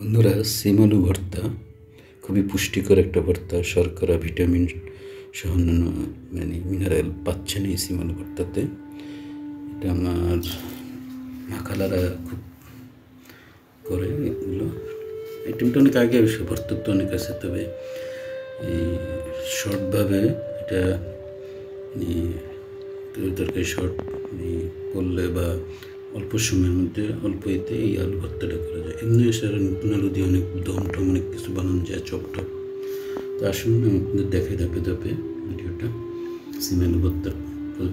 বন্ধুরা, সিম আলু ভর্তা খুবই পুষ্টিকর একটা ভর্তা। শর্করা, ভিটামিন সহ অন্যান্য মিনারেল পাচ্ছেন এই সিম আলু ভর্তাতে। এটা আমার মা খালারা খুব করে এগুলো। আইটেমটা অনেক আগে ভর্তার তো অনেক আছে, তবে এই শর্টভাবে এটা তরকারি শর্ট করলে বা অল্প সময়ের মধ্যে অল্প এতে এই আলু ভর্তাটা করা যায়। এমনি সারা নতুন আলু দিয়ে অনেক দম টম অনেক কিছু বানানো যায়, চপ টপ। তো আসুন আমি আপনাদের দেখে ধাপে ধাপে ভিডিওটা। সিম আলু ভর্তার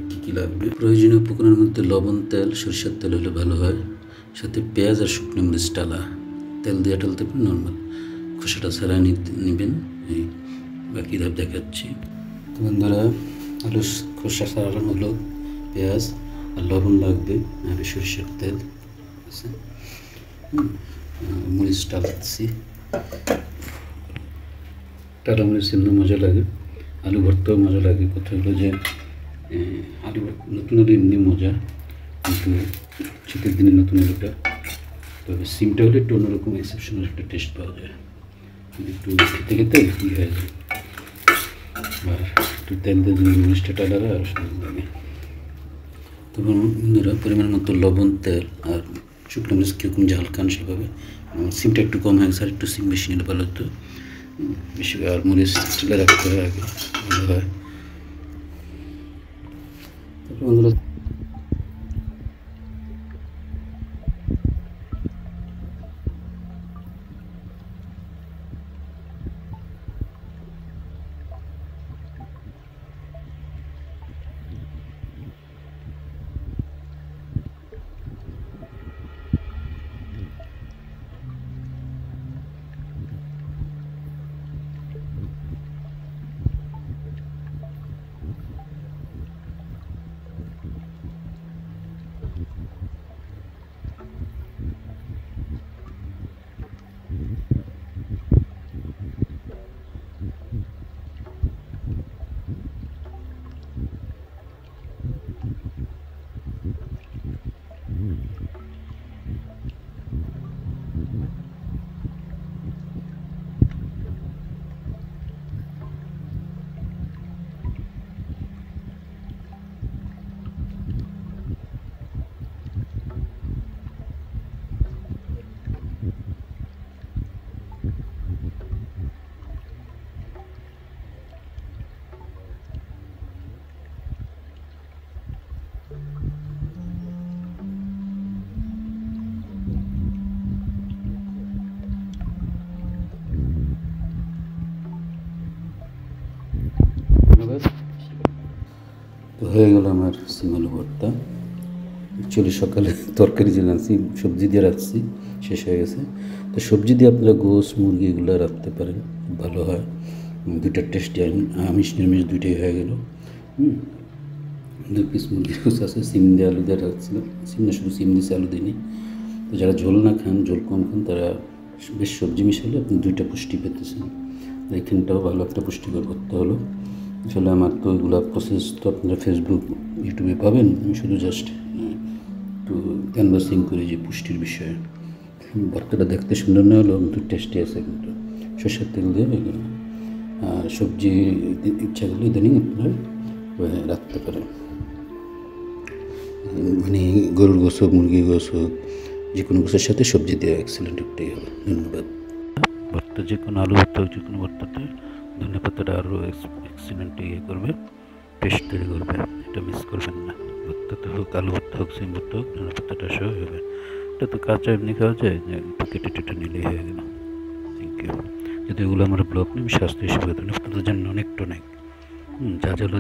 কী কী লাগবে। প্রয়োজনীয় উপকরণের মধ্যে লবণ, তেল, সরিষার তেল হলে ভালো হয়, সাথে পেঁয়াজ আর শুকনো মরিচ টালা। তেল দিয়ে টালতে পারেন, নর্মাল খোসাটা ছাড়াই নেবেন। এই বাকি ধাপ দেখাচ্ছি। তো বন্ধুরা, আলু খোসা ছাড়ানো হলো, পেঁয়াজ আর লবণ লাগবে, আর সরিষার তেল আছে, মরিচ টালাচ্ছি। টালা মরিচ এমনি মজা লাগে, আলু ভর্তাও মজা লাগে। কথা হলো যে আলু নতুন আলু এমনি মজা, কিন্তু শীতের দিনে নতুন আলুটা, তবে সিমটা হলে একটু অন্যরকম এক্সেপশনাল একটা টেস্ট পাওয়া যায়, একটু খেতে খেতে কী হয়ে যায়। আর একটু তেল দিয়ে যদি মরিচটা টালারা আর সুন্দর লাগে। তখন বন্ধুরা, পরিমাণ মতো লবণ, তেল আর শুকনো মরিচ কীরকম ঝাল খান সেভাবে। সিমটা একটু কম হয়ে গেছে, আর একটু সিম বেশি নিলে ভালো হতো, বেশি। আর মরিচ তুলে রাখতে হয় আগে, ভালো হয়। তারপর বন্ধুরা, তো হয়ে গেল আমার সিম আলু ভর্তা। অ্যাকচুয়ালি সকালে তরকারি যে রাখছি, সবজি দিয়ে রাখছি, শেষ হয়ে গেছে। তো সবজি দিয়ে আপনারা গোস, মুরগি এগুলো রাখতে পারেন, ভালো হয়। দুইটার টেস্টি, আমিষ নিরামিষ দুইটাই হয়ে গেল। 2 পিস মুরগির গোস আছে, সিম দিয়ে আলু দিয়ে রাখছিলাম। সিম না, শুধু সিম দিয়েছে, আলু দিইনি। তো যারা ঝোল না খান, ঝোল কম খান, তারা বেশ সবজি মিশালে আপনি 2টা পুষ্টি পেতেছেন। এইখানটাও ভালো একটা পুষ্টিকর করতে হলো। আসলে আমার তো এগুলো প্রসেস তো আপনারা ফেসবুক, ইউটিউবে পাবেন। আমি শুধু জাস্ট একটু ক্যানভাসিং করি যে পুষ্টির বিষয়ে। ভর্তাটা দেখতে সুন্দর না হলেও কিন্তু টেস্টি আছে, কিন্তু সরষের তেল দিয়ে এগুলো। আর সবজি ইচ্ছা করলে ইদানিং আপনারা রাখতে পারেন, গরুর গোস হোক, মুরগির গোস হোক, যে কোনো গোসের সাথে সবজি দেওয়া এক্সেলেন্ট একটাই হবে। ধন্যবাদ। ভর্তা যে কোনো আলু ভর্তা হোক, যে কোনো ভর্তাতে ধনে পাতাটা আরও এক্সিলেন্ট করবে, টেস্ট তৈরি করবে। এটা মিস করবেন না। ভর্তাতে হোক, আলু ভর্তা হোক, সিম ভর্তা হোক, ধনে পাতাটা সহ হবে। এটা তো কাঁচা এমনি খাওয়া যায়, একটু কেটে টেটে নিলেই হয়ে গেল। Thank you. যদি এগুলো আমার ব্লগ নেই, স্বাস্থ্য হিসেবে ধনে পাতার জন্য অনেক টনিক,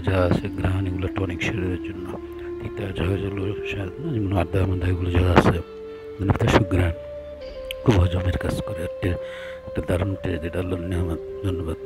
যা আছে গ্রাহান, এগুলো টনিক শরীরের জন্য। তিতা ঝাঁঝালো স্বাদ না, যেমন আদা মাদা এগুলো যা আছে, ধনে পাতা সুগ্রাহান, খুব হজমের কাজ করে। একটা দারুণ টেস্ট, এটা আল্লাহর নেয়ামত। ধন্যবাদ।